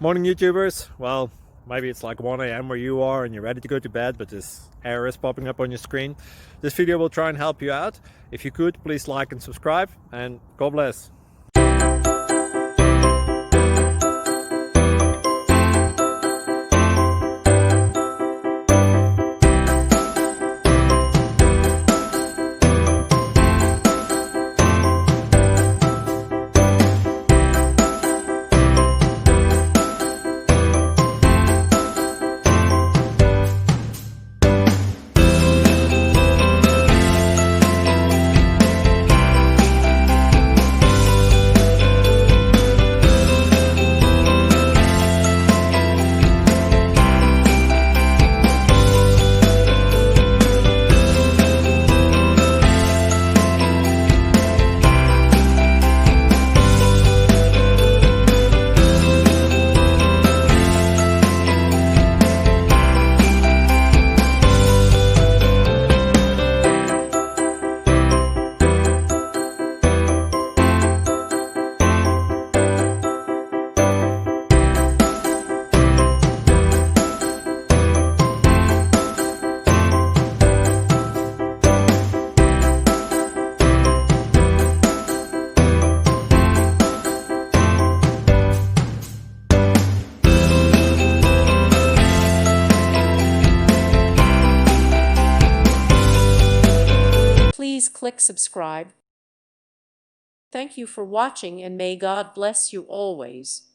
Morning YouTubers. Well, maybe it's like 1 a.m. where you are and you're ready to go to bed, but this error is popping up on your screen. This video will try and help you out. If you could, please like and subscribe, and God bless. Please click subscribe. Thank you for watching, and may God bless you always.